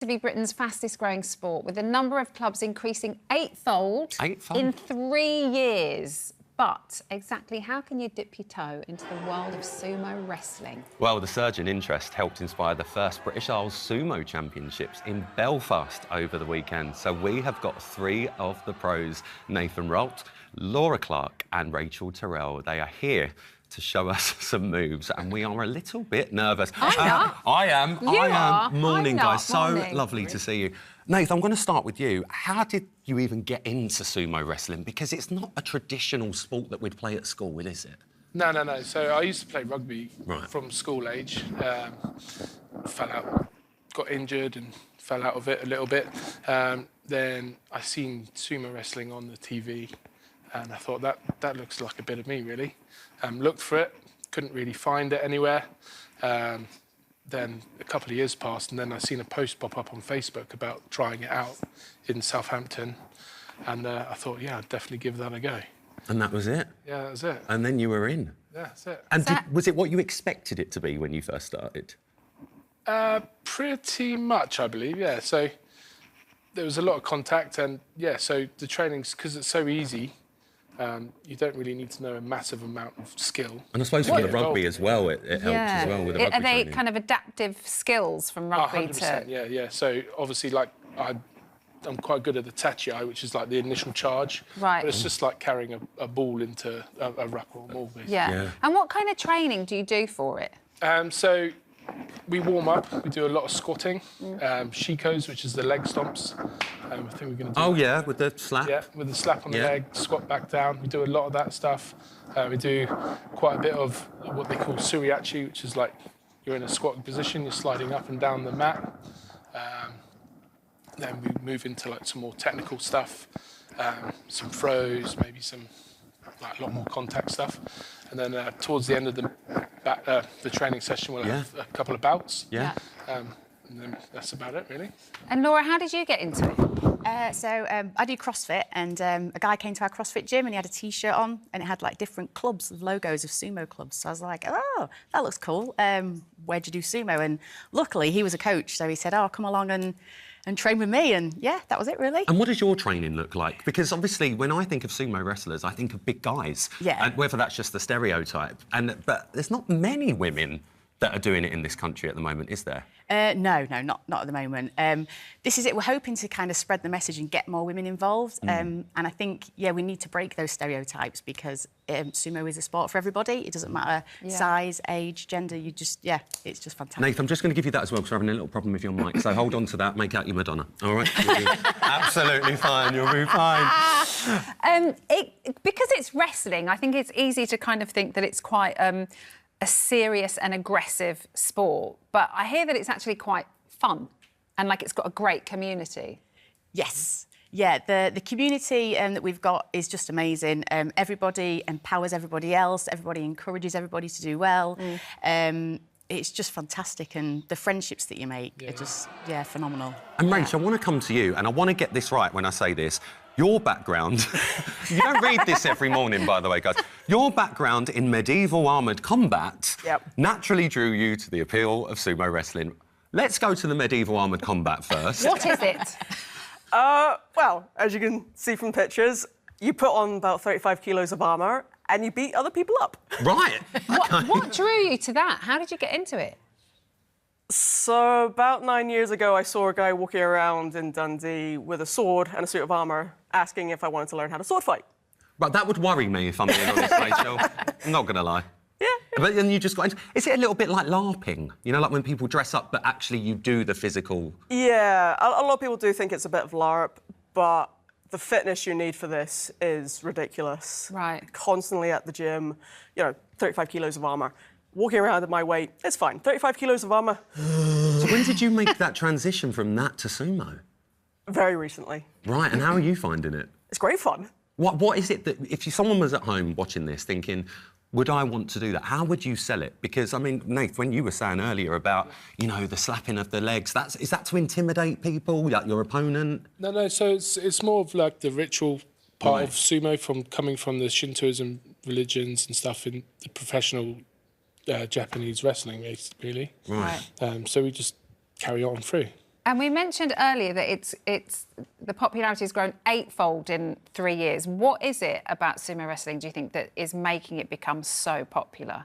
To be Britain's fastest growing sport, with the number of clubs increasing eightfold in 3 years. But exactly how can you dip your toe into the world of sumo wrestling? Well, the surge in interest helped inspire the first British Isles Sumo Championships in Belfast over the weekend. So we have got 3 of the pros, Nathan Rault, Clark and Rachel Terrell. They are here to show us some moves, and we are a little bit nervous. I am. Morning, guys. So lovely to see you. Nathan, I'm going to start with you. How did you even get into sumo wrestling? Because it's not a traditional sport that we'd play at school, is it? No. So I used to play rugby from school age. Fell out, got injured and fell out of it a little bit. Then I seen sumo wrestling on the TV, and I thought that looks like a bit of me, really. Looked for it, couldn't really find it anywhere. Then a couple of years passed, and then I seen a post pop up on Facebook about trying it out in Southampton, and I thought, yeah, I'd definitely give that a go. And that was it? Yeah, that was it. And then you were in? Yeah, that's it. And was it what you expected it to be when you first started? Pretty much, I believe, yeah. So there was a lot of contact, and yeah, so the training's, because it's so easy, you don't really need to know a massive amount of skill. And I suppose for the rugby as well, it helps as well with the rugby Are they training. kind of adaptive skills from rugby 100%, to... yeah. So obviously, like, I'm quite good at the tachi, which is like the initial charge. Right. But it's just like carrying a ball into a ruck or a maul, basically. Yeah. And what kind of training do you do for it? So we warm up. We do a lot of squatting, shikos, which is the leg stomps. I think we're going to do. Oh yeah, with the slap. Yeah, with the slap on the leg, squat back down. We do a lot of that stuff. We do quite a bit of what they call suriachi, which is like you're in a squatting position, you're sliding up and down the mat. Then we move into like some more technical stuff, some throws, maybe some like a lot more contact stuff. And then towards the end of the training session, we'll have a couple of bouts. Yeah. And then that's about it, really. And Laura, how did you get into it? I do CrossFit, and a guy came to our CrossFit gym and he had a T-shirt on and it had like different clubs, logos of sumo clubs. So I was like, oh, that looks cool. Where'd you do sumo? And luckily he was a coach, so he said, oh, come along and train with me, and yeah, that was it, really. And what does your training look like? Because obviously, when I think of sumo wrestlers, I think of big guys. Yeah. And whether that's just the stereotype. But there's not many women that are doing it in this country at the moment, is there? No, not at the moment. This is it. We're hoping to kind of spread the message and get more women involved. And I think, yeah, we need to break those stereotypes, because sumo is a sport for everybody. It doesn't matter size, age, gender. it's just fantastic. Nathan, I'm just going to give you that as well, because we're having a little problem with your mic. So hold on to that. Make out your Madonna. All right? You'll be absolutely fine. You'll be fine. Because it's wrestling, I think it's easy to kind of think that it's quite a serious and aggressive sport, but I hear that it's actually quite fun and like it's got a great community. Yes. Yeah, the community that we've got is just amazing. Everybody empowers everybody else. Everybody encourages everybody to do well. It's just fantastic, and the friendships that you make are just, phenomenal. And Rach, I want to come to you, and I want to get this right when I say this. Your background, you don't read this every morning, by the way, guys. Your background in medieval armoured combat naturally drew you to the appeal of sumo wrestling. Let's go to the medieval armoured combat first. What is it? Well, as you can see from pictures, you put on about 35 kilos of armour and you beat other people up. Right. What drew you to that? How did you get into it? So about 9 years ago, I saw a guy walking around in Dundee with a sword and a suit of armour, asking if I wanted to learn how to sword fight. But that would worry me, if I'm being honest, Rachel. I'm not going to lie. Yeah. But then you just got into... Is it a little bit like LARPing? You know, like when people dress up, but actually you do the physical... Yeah, a lot of people do think it's a bit of LARP, but the fitness you need for this is ridiculous. Right. Constantly at the gym, 35 kilos of armour. Walking around at my weight, it's fine. 35 kilos of armour. So when did you make that transition from that to sumo? Very recently. Right, and how are you finding it? It's great fun. What is it that, if someone was at home watching this thinking, would I want to do that? How would you sell it? Because, I mean, Nath, when you were saying earlier about, the slapping of the legs, is that to intimidate people, like your opponent? No, so it's more of like the ritual part of sumo, coming from the Shintoism religions and stuff in the professional Japanese wrestling, really. Right. So we just carry on through. And we mentioned earlier that the popularity has grown 8-fold in 3 years. What is it about sumo wrestling, do you think, that is making it become so popular?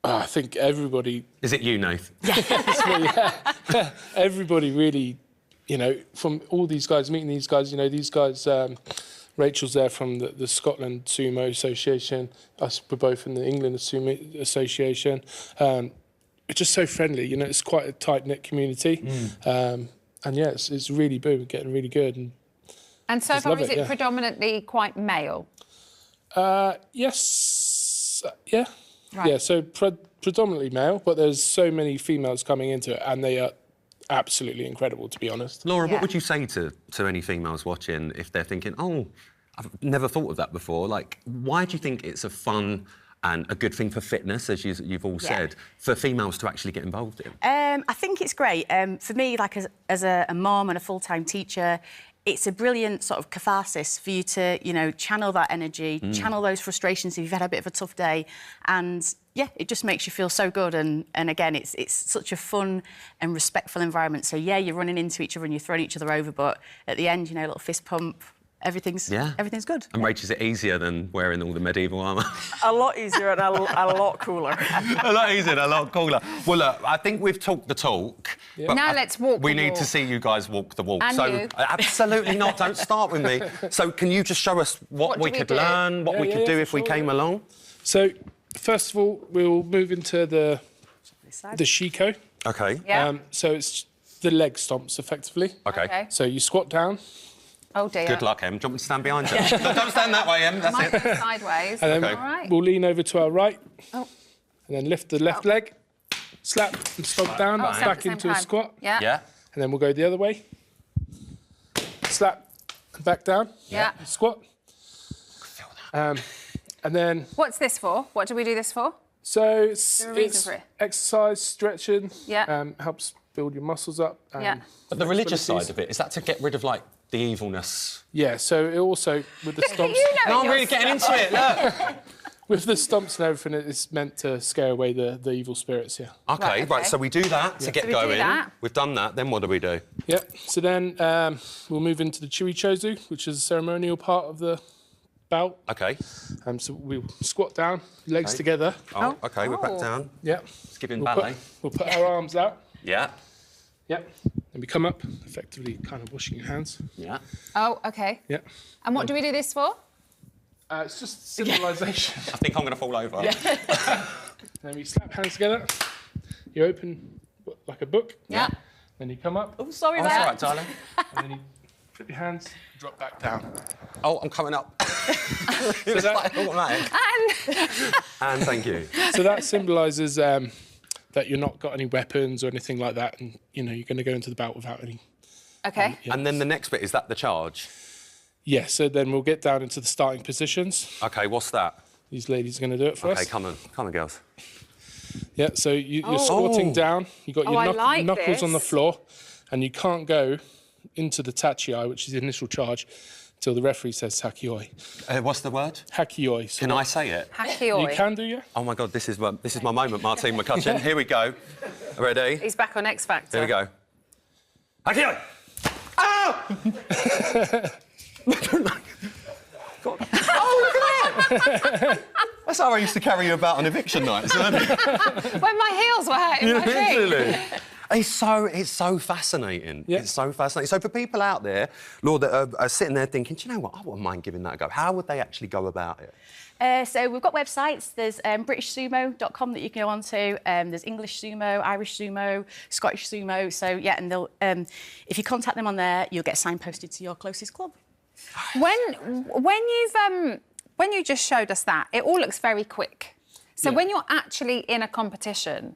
I think everybody... Is it you, Nath? Yeah. Everybody really, you know, from all these guys, meeting these guys, you know, these guys... Rachel's there from the Scotland Sumo Association. Us, we're both in the England Sumo Association. It's just so friendly, you know, it's quite a tight-knit community. And yeah, it's really boom, getting really good. And so far, is it predominantly quite male? Yes, yeah. Right. Yeah, so predominantly male, but there's so many females coming into it, and they are absolutely incredible, to be honest. Laura, what would you say to any females watching if they're thinking, oh, I've never thought of that before? Like, why do you think it's a fun and a good thing for fitness, as you've all said, for females to actually get involved in? I think it's great. For me, like as a mum and a full-time teacher, it's a brilliant sort of catharsis for you to, you know, channel that energy, channel those frustrations if you've had a bit of a tough day, and yeah, it just makes you feel so good. And again, it's such a fun and respectful environment. So yeah, you're running into each other and you're throwing each other over, but at the end, you know, a little fist pump. Everything's good. And Rach, is it easier than wearing all the medieval armour? A lot easier and a lot cooler. A lot easier and a lot cooler. Well, look, I think we've talked the talk. Yeah. But now let's walk the walk. We need to see you guys walk the walk. And so, you. Absolutely not. Don't start with me. So, can you just show us what we could learn, what we could do if we came along? So, first of all, we'll move into the Shiko. OK. Yeah. So it's the leg stomps, effectively. OK. So you squat down. Oh, dear. Good luck, Em. Do you want me to stand behind you? Don't stand that way, Em. That's Might it. go sideways. And then All right. we'll lean over to our right. Oh. And then lift the left leg, slap and stomp down, back into a squat. Yeah. And then we'll go the other way. Slap and back down. Yeah. Squat. And then... What's this for? What do we do this for? So it's for it? exercise, stretching. Yeah. Helps build your muscles up. Yeah. But the religious side of it, is that to get rid of, like, the evilness? Yeah, so it also, with the stomps... No, I'm really getting into it, look. With the stomps and everything, it's meant to scare away the evil spirits, yeah. OK, right, so we do that to get going. We've done that, then what do we do? Yeah, so then we'll move into the Chui Chozu, which is a ceremonial part of the bout. OK. So we'll squat down, legs together. Oh, OK, we're back down. Yeah. Skipping ballet. We'll put our arms out. Yeah. Yeah. Then we come up, effectively kind of washing your hands. Yeah. Oh, OK. Yeah. And what do we do this for? It's just symbolisation. I think I'm going to fall over. Yeah. Then we slap hands together. You open like a book. Yeah. Then you come up. Oh, sorry, That's all right, darling. And then you flip your hands, drop back down. Oh, I'm coming up. It's like automatic. And thank you. So that symbolises that you're not got any weapons or anything like that, and you know you're going to go into the bout without any. OK. And then the next bit, is that the charge? Yeah. So then we'll get down into the starting positions. OK, what's that? These ladies are going to do it for us. OK, come on, girls. Yeah. So you're squatting down. You got your knuckles on the floor, and you can't go into the tachiai, which is the initial charge, till the referee says hakioi. What's the word? Hakioi. So Can I say it? Hakioi. You can do, yeah. Oh my God, this is my moment, Martine McCutcheon. Here we go. Ready? He's back on X Factor. Here we go. Hakioi! Oh! God. Oh, look at that! That's how I used to carry you about on eviction nights, isn't it? When my heels were hurting my feet. Literally. It's so fascinating. Yeah. It's so fascinating. So for people out there, Lord, that are sitting there thinking, do you know what, I wouldn't mind giving that a go. How would they actually go about it? So we've got websites. There's BritishSumo.com that you can go on to. There's English Sumo, Irish Sumo, Scottish Sumo. So yeah, and they'll if you contact them on there, you'll get signposted to your closest club. When you just showed us that, it all looks very quick. So when you're actually in a competition,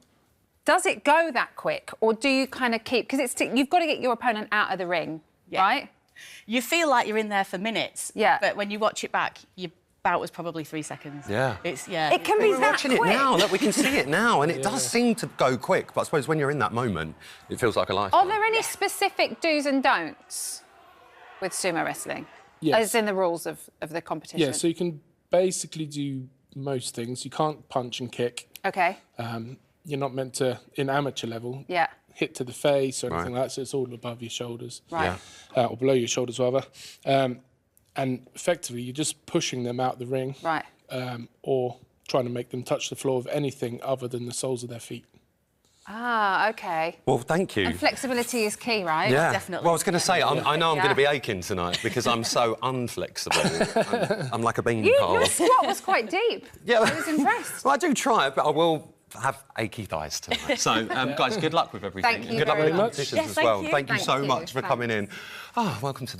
does it go that quick, or do you kind of keep... Because you've got to get your opponent out of the ring, right? You feel like you're in there for minutes, but when you watch it back, your bout was probably 3 seconds. Yeah. It can be We're that watching quick. it now. Look, we can see it now, and it does seem to go quick. But I suppose when you're in that moment, it feels like a lifetime. Are there any specific do's and don'ts with sumo wrestling? Yes. As in the rules of the competition? Yeah, so you can basically do most things. You can't punch and kick. OK. You're not meant to, in amateur level, hit to the face or anything like that, so it's all above your shoulders. Right. Or below your shoulders, rather. And effectively, you're just pushing them out the ring. Right. Or trying to make them touch the floor of anything other than the soles of their feet. Ah, OK. Well, thank you. And flexibility is key, right? Yeah. Definitely. Well, I was going to say, I know I'm Yeah. going to be aching tonight because I'm so unflexible. I'm like a bean pole. Your squat was quite deep. Yeah. I was impressed. Well, I do try it, but I will have achy thighs tonight. So, guys, good luck with everything. Thank you Good luck very with the much. competitions Yes, as thank well. you. Thank you so Thank much you. for coming in. Oh, welcome to the